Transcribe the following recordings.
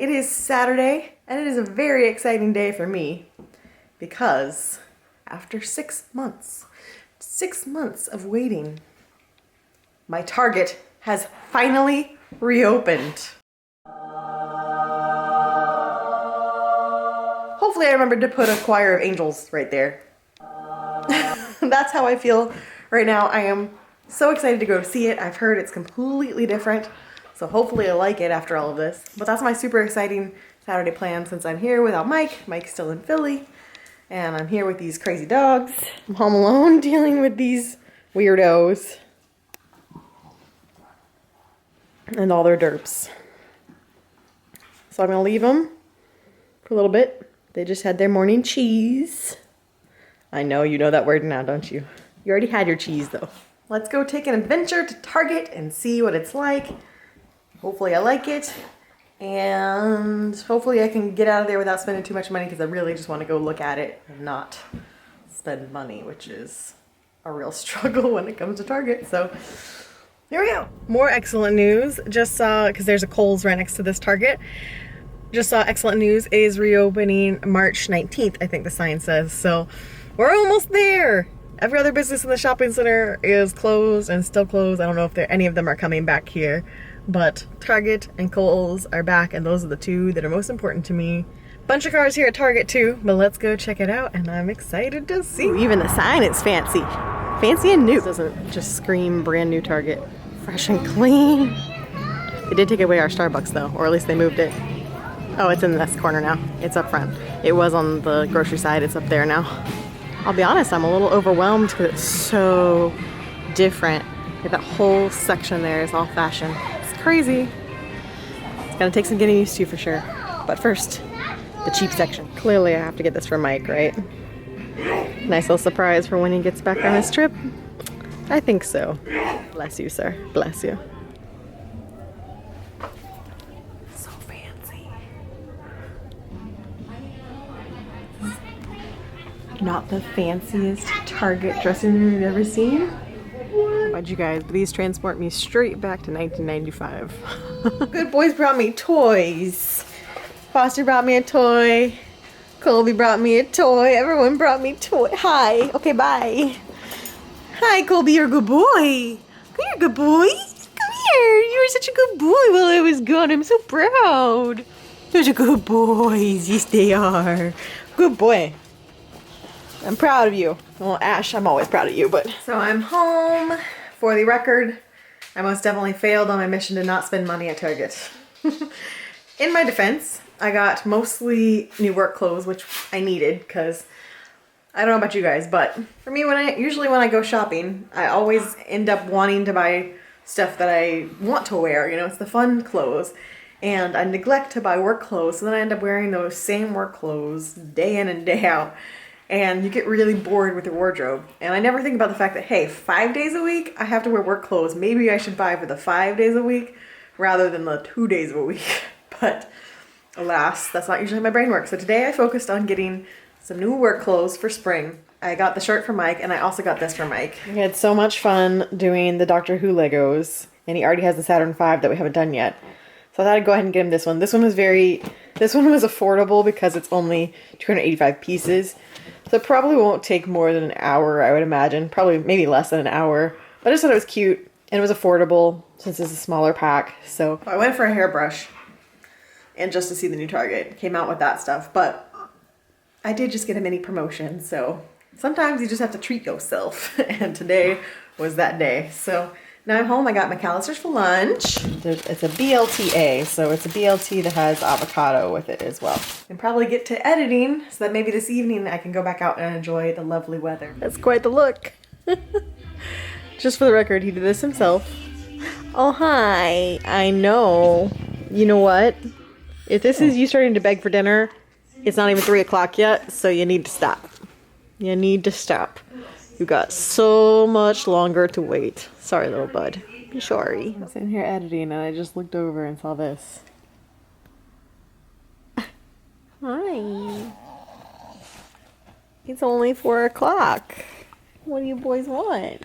It is Saturday, and it is a very exciting day for me because after 6 months of waiting, my Target has finally reopened. Hopefully I remembered to put a choir of angels right there. That's how I feel right now. I am so excited to go see it. I've heard it's completely different, so hopefully I like it after all of this. But that's my super exciting Saturday plan since I'm here without Mike. Mike's still in Philly, and I'm here with these crazy dogs. I'm home alone dealing with these weirdos and all their derps. So I'm gonna leave them for a little bit. They just had their morning cheese. I know, you know that word now, don't you? You already had your cheese though. Let's go take an adventure to Target and see what it's like. Hopefully I like it. And hopefully I can get out of there without spending too much money because I really just want to go look at it and not spend money, which is a real struggle when it comes to Target. So here we go. More excellent news. Just saw, because there's a Kohl's right next to this Target. Just saw excellent news. It is reopening March 19th, I think the sign says. So we're almost there. Every other business in the shopping center is closed and still closed. I don't know if any of them are coming back here. But Target and Kohl's are back, and those are the two that are most important to me. Bunch of cars here at Target too, but let's go check it out, and I'm excited to see. Ooh, even the sign is fancy. Fancy and new. It doesn't just scream brand new Target. Fresh and clean. They did take away our Starbucks though, or at least they moved it. Oh, it's in this corner now. It's up front. It was on the grocery side, it's up there now. I'll be honest, I'm a little overwhelmed because it's so different. Like that whole section there is all fashion. Crazy. It's gonna take some getting used to for sure. But first, the cheap section. Clearly I have to get this for Mike, right? Nice little surprise for when he gets back on his trip. I think so. Bless you, sir. Bless you. So fancy. Not the fanciest Target dressing room you've ever seen. How'd you guys? But these transport me straight back to 1995. Good boys brought me toys. Foster brought me a toy. Colby brought me a toy. Everyone brought me toy. Hi. Okay, bye. Hi, Colby. You're a good boy. Come here, good boy. Come here. You were such a good boy while I was gone. I'm so proud. Those are good boys. Yes, they are. Good boy. I'm proud of you. Well, Ash, I'm always proud of you, but. So I'm home. For the record, I most definitely failed on my mission to not spend money at Target. In my defense, I got mostly new work clothes, which I needed because I don't know about you guys, but for me, usually when I go shopping, I always end up wanting to buy stuff that I want to wear. You know, it's the fun clothes. And I neglect to buy work clothes, so then I end up wearing those same work clothes day in and day out. And you get really bored with your wardrobe. And I never think about the fact that, hey, 5 days a week, I have to wear work clothes. Maybe I should buy for the 5 days a week rather than the 2 days a week. But alas, that's not usually how my brain works. So today I focused on getting some new work clothes for spring. I got the shirt for Mike, and I also got this for Mike. We had so much fun doing the Doctor Who Legos, and he already has the Saturn V that we haven't done yet. So I thought I'd go ahead and get him this one. This one was affordable because it's only 285 pieces. So it probably won't take more than an hour, I would imagine. Probably maybe less than an hour. But I just thought it was cute and it was affordable since it's a smaller pack. So I went for a hairbrush and just to see the new Target. Came out with that stuff. But I did just get a mini promotion. So sometimes you just have to treat yourself. And today was that day. So now I'm home. I got McAllister's for lunch. It's a BLTA, so it's a BLT that has avocado with it as well. And probably get to editing so that maybe this evening I can go back out and enjoy the lovely weather. That's quite the look. Just for the record, he did this himself. Oh, hi. I know. You know what? If this is you starting to beg for dinner, it's not even 3 o'clock yet, so you need to stop. You need to stop. You got so much longer to wait. Sorry, little bud. I'm sorry. I'm sitting here editing and I just looked over and saw this. Hi. It's only 4 o'clock. What do you boys want?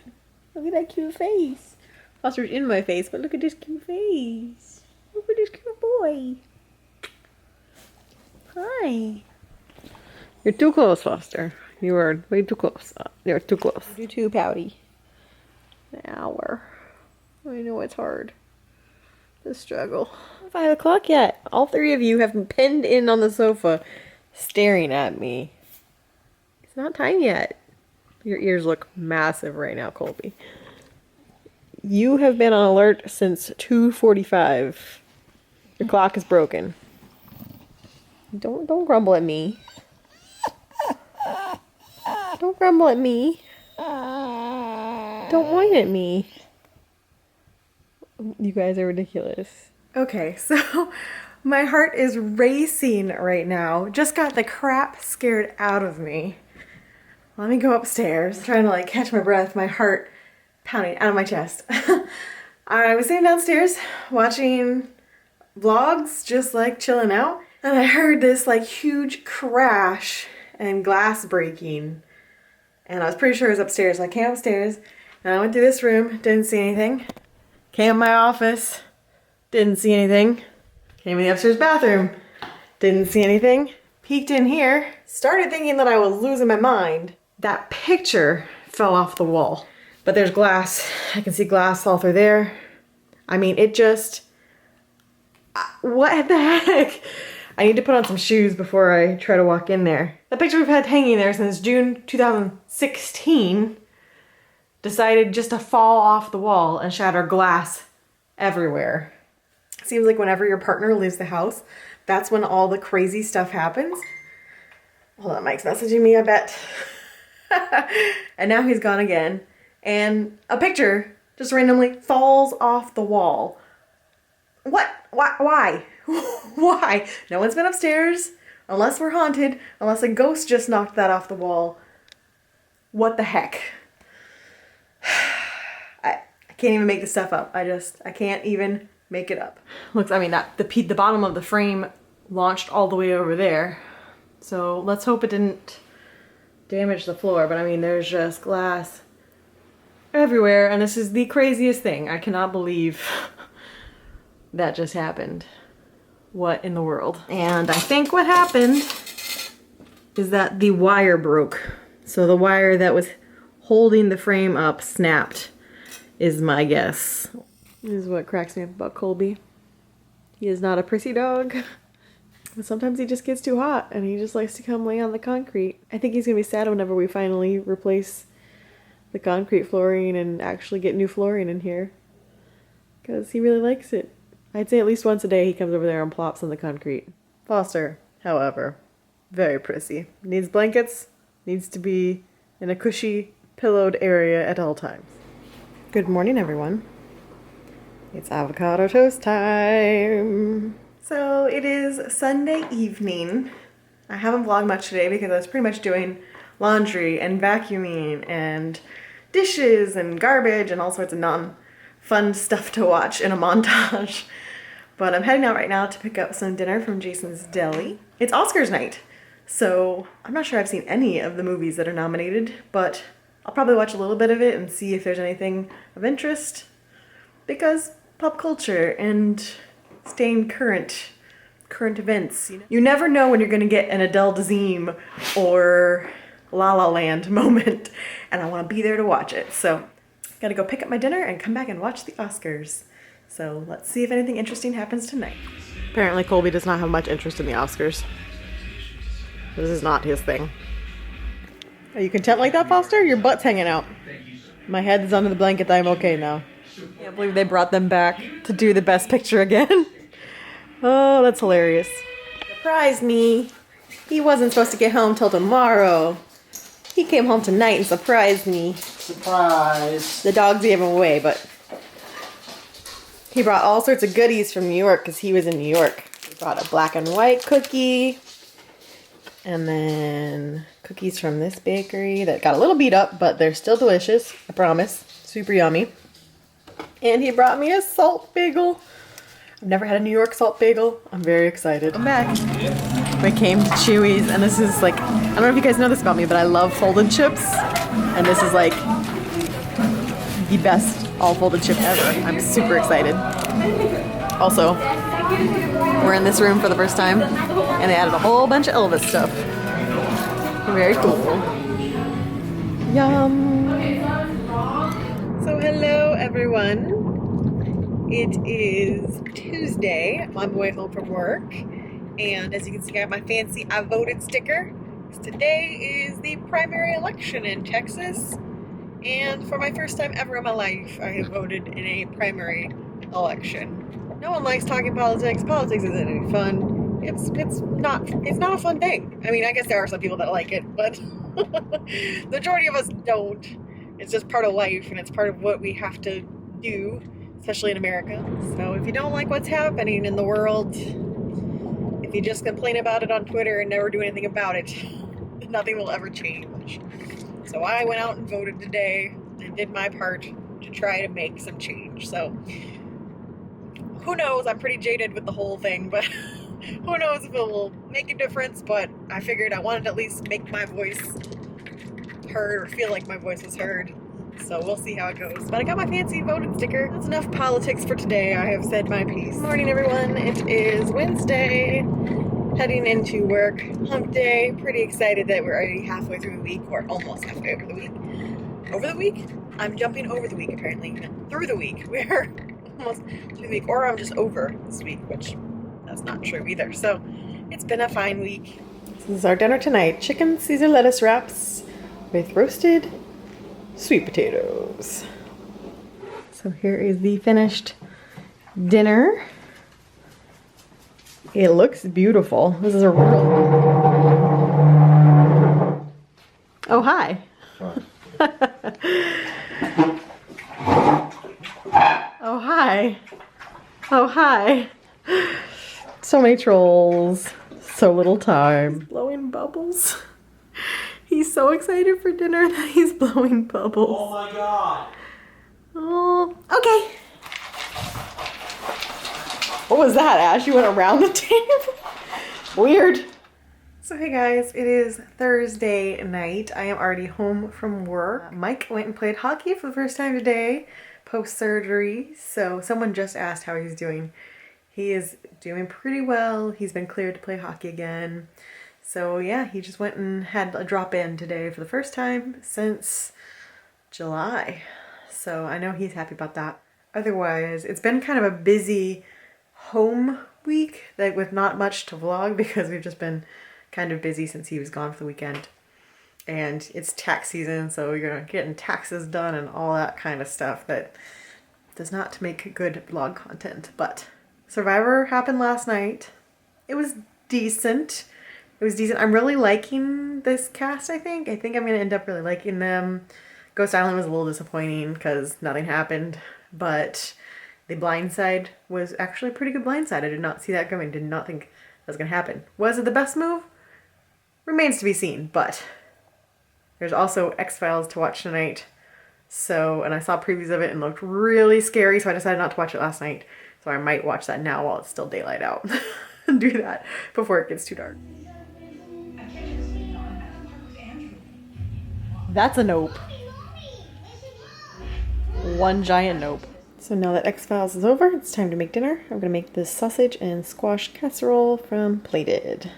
Look at that cute face. Foster's in my face, but look at this cute face. Look at this cute boy. Hi. You're too close, Foster. You are way too close. You're too close. You're too pouty. An hour. I know it's hard. The struggle. 5 o'clock yet. All 3 of you have been pinned in on the sofa, staring at me. It's not time yet. Your ears look massive right now, Colby. You have been on alert since 2:45. Your clock is broken. Don't grumble at me. Don't grumble at me. Don't whine at me. You guys are ridiculous. Okay, so my heart is racing right now. Just got the crap scared out of me. Let me go upstairs. Trying to like catch my breath, my heart pounding out of my chest. I was sitting downstairs watching vlogs, just like chilling out. And I heard this like huge crash and glass breaking. And I was pretty sure it was upstairs. So I came upstairs and I went through this room, didn't see anything. Came in my office, didn't see anything. Came in the upstairs bathroom, didn't see anything. Peeked in here, started thinking that I was losing my mind. That picture fell off the wall. But there's glass. I can see glass all through there. I mean, it just... What the heck? I need to put on some shoes before I try to walk in there. The picture we've had hanging there since June 2016 decided just to fall off the wall and shatter glass everywhere. Seems like whenever your partner leaves the house, that's when all the crazy stuff happens. Hold on, Mike's messaging me, I bet. And now he's gone again. And a picture just randomly falls off the wall. What? Why? Why? No one's been upstairs, unless we're haunted, unless a ghost just knocked that off the wall. What the heck? I can't even make this stuff up. I can't even make it up. Looks, I mean, the bottom of the frame launched all the way over there. So let's hope it didn't damage the floor. But I mean, there's just glass everywhere. And this is the craziest thing. I cannot believe that just happened. What in the world? And I think what happened is that the wire broke. So the wire that was holding the frame up snapped, is my guess. This is what cracks me up about Colby. He is not a prissy dog. But sometimes he just gets too hot and he just likes to come lay on the concrete. I think he's gonna be sad whenever we finally replace the concrete flooring and actually get new flooring in here. Because he really likes it. I'd say at least once a day he comes over there and plops on the concrete. Foster, however, very prissy. Needs blankets, needs to be in a cushy, pillowed area at all times. Good morning, everyone. It's avocado toast time. So it is Sunday evening. I haven't vlogged much today because I was pretty much doing laundry and vacuuming and dishes and garbage and all sorts of non-fun stuff to watch in a montage. But I'm heading out right now to pick up some dinner from Jason's Deli. It's Oscars night, so I'm not sure I've seen any of the movies that are nominated, but I'll probably watch a little bit of it and see if there's anything of interest, because pop culture and staying current events. You never know when you're gonna get an Adele Dazeem or La La Land moment, and I want to be there to watch it. So gotta go pick up my dinner and come back and watch the Oscars. So let's see if anything interesting happens tonight. Apparently Colby does not have much interest in the Oscars. This is not his thing. Are you content like that, Foster? Your butt's hanging out. My head is under the blanket. I'm okay now. Can't believe they brought them back to do the best picture again. Oh, that's hilarious. Surprise me. He wasn't supposed to get home till tomorrow. He came home tonight and surprised me. Surprise. The dogs gave him away, but he brought all sorts of goodies from New York because he was in New York. He brought a black and white cookie. And then cookies from this bakery that got a little beat up, but they're still delicious. I promise. Super yummy. And he brought me a salt bagel. I've never had a New York salt bagel. I'm very excited. I'm back. We came to Chewy's, and this is like, I don't know if you guys know this about me, but I love folded chips. And this is like the best all folded chip ever. I'm super excited. Also, We're in this room for the first time, and they added a whole bunch of Elvis stuff. Very cool. Yum. So hello everyone. It is Tuesday. I'm on my way home from work, and as you can see, I have my fancy "I voted" sticker. Today is the primary election in Texas, and for my first time ever in my life, I have voted in a primary election. No one likes talking politics. Politics isn't any fun. It's not a fun thing. I mean, I guess there are some people that like it, but the majority of us don't. It's just part of life, and it's part of what we have to do, especially in America. So if you don't like what's happening in the world, if you just complain about it on Twitter and never do anything about it, nothing will ever change. So I went out and voted today and did my part to try to make some change. So who knows? I'm pretty jaded with the whole thing, but who knows if it will make a difference. But I figured I wanted to at least make my voice heard, or feel like my voice was heard. So we'll see how it goes. But I got my fancy voted sticker. That's enough politics for today. I have said my piece. Good morning, everyone. It is Wednesday, heading into work, hump day. Pretty excited that we're already halfway through the week, or almost halfway over the week. Over the week? I'm jumping over the week, apparently. Through the week. We're almost through the week, or I'm just over this week, which that's not true either. So it's been a fine week. This is our dinner tonight: chicken Caesar lettuce wraps with roasted sweet potatoes. So here is the finished dinner. It looks beautiful. This is a real... Oh, hi. Oh, hi. Oh, hi. So many trolls. So little time. He's blowing bubbles. He's so excited for dinner that he's blowing bubbles. Oh my god. Oh, okay. What was that, Ash? You went around the table? Weird. So hey guys, it is Thursday night. I am already home from work. Mike went and played hockey for the first time today, post-surgery. So someone just asked how he's doing. He is doing pretty well. He's been cleared to play hockey again. So yeah, he just went and had a drop-in today for the first time since July. So I know he's happy about that. Otherwise, it's been kind of a busy home week, like with not much to vlog because we've just been kind of busy since he was gone for the weekend. And it's tax season, so you're getting taxes done and all that kind of stuff that does not make good vlog content. But Survivor happened last night. It was decent. It was decent. I'm really liking this cast, I think. I think I'm going to end up really liking them. Ghost Island was a little disappointing because nothing happened. But the blindside was actually a pretty good blindside. I did not see that coming. Did not think that was going to happen. Was it the best move? Remains to be seen. But there's also X-Files to watch tonight. So, and I saw previews of it and looked really scary. So I decided not to watch it last night. So I might watch that now while it's still daylight out. And do that before it gets too dark. That's a nope. One giant nope. So now that X-Files is over, it's time to make dinner. I'm gonna make this sausage and squash casserole from Plated.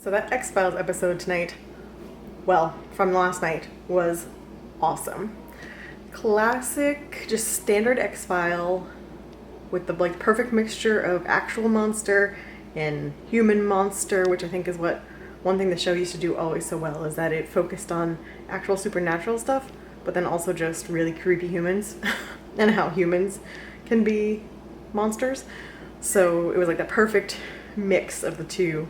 So that X-Files episode tonight well, from last night was awesome. Classic, just standard X-File with the like perfect mixture of actual monster and human monster, which I think is what one thing the show used to do always so well, is that it focused on actual supernatural stuff, but then also just really creepy humans and how humans can be monsters. So it was like the perfect mix of the two,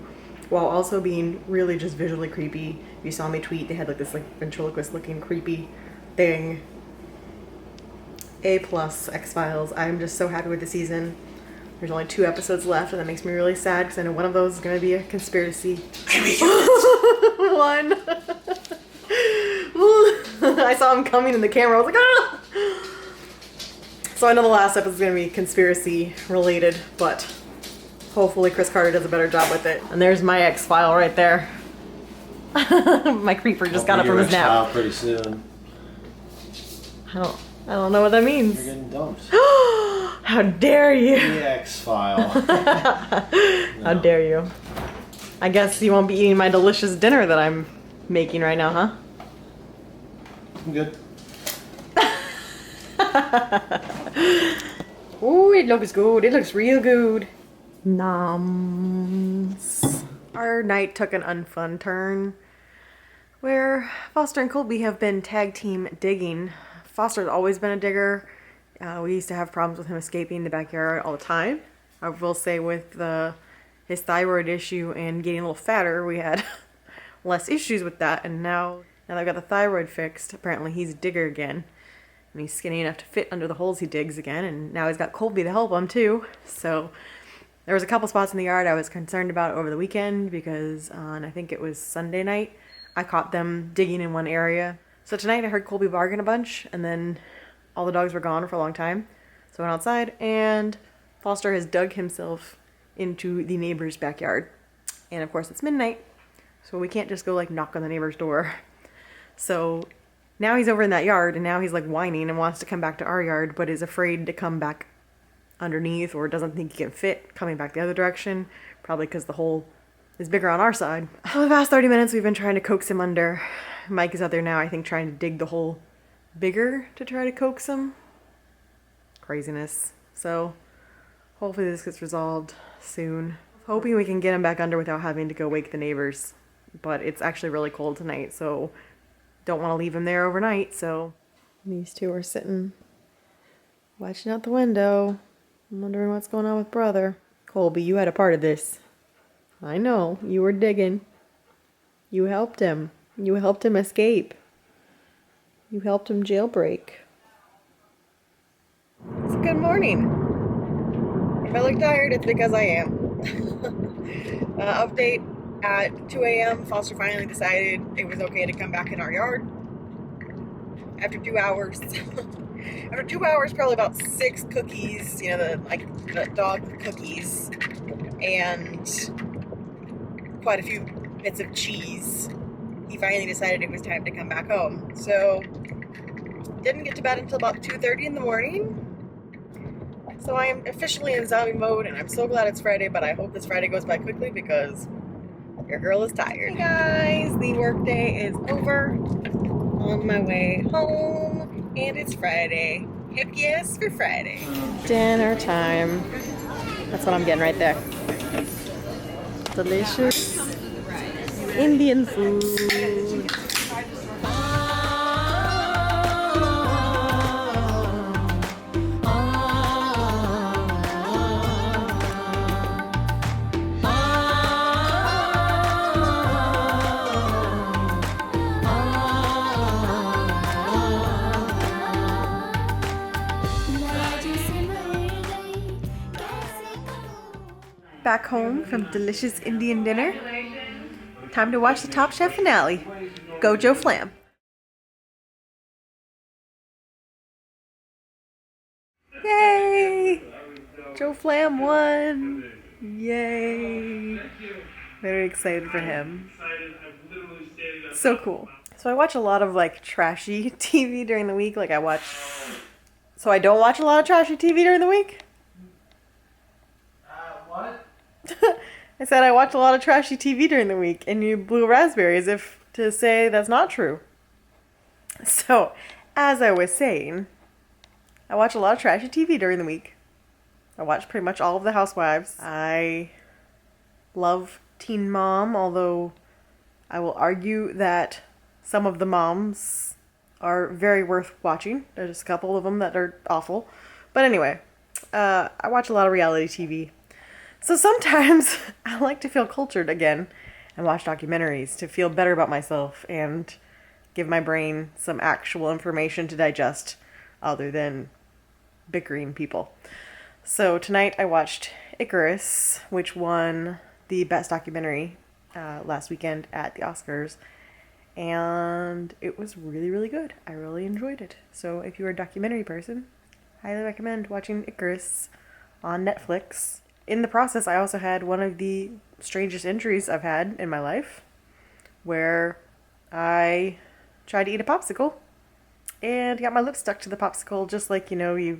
while also being really just visually creepy. If you saw me tweet, they had like this like ventriloquist looking creepy thing. A+ X-Files. I'm just so happy with the season. There's only 2 episodes left, and that makes me really sad because I know one of those is going to be a conspiracy. One. I saw him coming in the camera. I was like, ah! So I know the last episode is going to be conspiracy related, but hopefully Chris Carter does a better job with it. And there's my X-File right there. My creeper just got up from his nap. Pretty soon. I don't know what that means. You're getting dumped. How dare you? The X-File. How dare you? I guess you won't be eating my delicious dinner that I'm making right now, huh? I'm good. Ooh, it looks good. It looks real good. Noms. Our night took an unfun turn where Foster and Colby have been tag team digging. Foster's always been a digger. We used to have problems with him escaping the backyard all the time. I will say with his thyroid issue and getting a little fatter, we had less issues with that. And now that I've got the thyroid fixed, apparently he's a digger again. And he's skinny enough to fit under the holes he digs again. And now he's got Colby to help him too. So there was a couple spots in the yard I was concerned about over the weekend because on, I think it was Sunday night, I caught them digging in one area. So tonight I heard Colby barking a bunch, and then all the dogs were gone for a long time. So I went outside, and Foster has dug himself into the neighbor's backyard. And of course it's midnight, so we can't just go like knock on the neighbor's door. So now he's over in that yard, and now he's like whining and wants to come back to our yard, but is afraid to come back underneath, or doesn't think he can fit coming back the other direction, probably because the hole is bigger on our side. For the past 30 minutes we've been trying to coax him under. Mike is out there now, I think, trying to dig the hole bigger to try to coax him. Craziness. So hopefully this gets resolved soon. Hoping we can get him back under without having to go wake the neighbors. But it's actually really cold tonight, so don't want to leave him there overnight. So these two are sitting watching out the window. I'm wondering what's going on with brother. Colby, you had a part of this. I know, you were digging. You helped him. You helped him escape. You helped him jailbreak. It's a good morning. If I look tired, it's because I am. Update at 2 a.m. Foster finally decided it was okay to come back in our yard. After 2 hours. After 2 hours, probably about 6 cookies, you know, the dog cookies, and quite a few bits of cheese. He finally decided it was time to come back home. So, didn't get to bed until about 2:30 in the morning. So I am officially in zombie mode, and I'm so glad it's Friday, but I hope this Friday goes by quickly because your girl is tired. Hey guys, the workday is over. On my way home, and it's Friday. Hip yes for Friday. Dinner time. That's what I'm getting right there. Delicious Indian food. Back home from delicious Indian dinner. Time to watch the Top Chef finale. Go Joe Flam. Yay! Joe Flam won! Yay! Very excited for him. So cool. So I watch a lot of like trashy TV during the week. So I don't watch a lot of trashy TV during the week? What? I said I watch a lot of trashy TV during the week, and you blew a raspberry as if to say that's not true. So, as I was saying, I watch a lot of trashy TV during the week. I watch pretty much all of the Housewives. I love Teen Mom, although I will argue that some of the moms are very worth watching. There's just a couple of them that are awful. But anyway, I watch a lot of reality TV. So sometimes I like to feel cultured again and watch documentaries to feel better about myself and give my brain some actual information to digest other than bickering people. So tonight I watched Icarus, which won the best documentary last weekend at the Oscars. And it was really, really good. I really enjoyed it. So if you're a documentary person, highly recommend watching Icarus on Netflix. In the process, I also had one of the strangest injuries I've had in my life, where I tried to eat a popsicle and got my lip stuck to the popsicle, just like, you know, the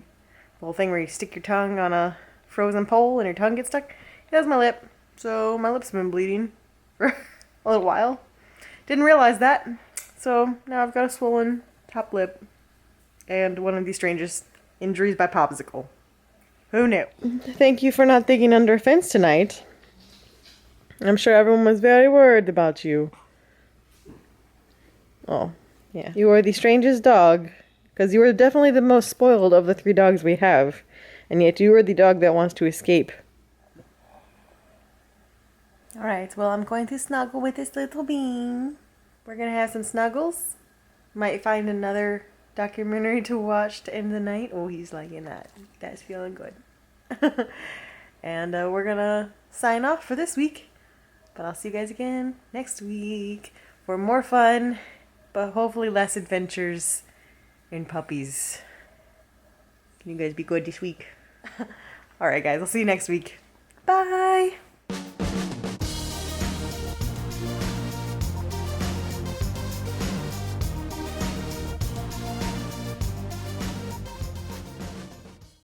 whole thing where you stick your tongue on a frozen pole and your tongue gets stuck. It was my lip, so my lip's been bleeding for a little while. Didn't realize that, so now I've got a swollen top lip and one of the strangest injuries by popsicle. Who knew? Thank you for not digging under a fence tonight. I'm sure everyone was very worried about you. Oh, yeah. You are the strangest dog, because you are definitely the most spoiled of the 3 dogs we have, and yet you are the dog that wants to escape. Alright, well, I'm going to snuggle with this little bean. We're going to have some snuggles. Might find another documentary to watch to end the night. Oh, he's liking that. That's feeling good. And we're going to sign off for this week. But I'll see you guys again next week for more fun, but hopefully less adventures in puppies. Can you guys be good this week? Alright, guys, I'll see you next week. Bye!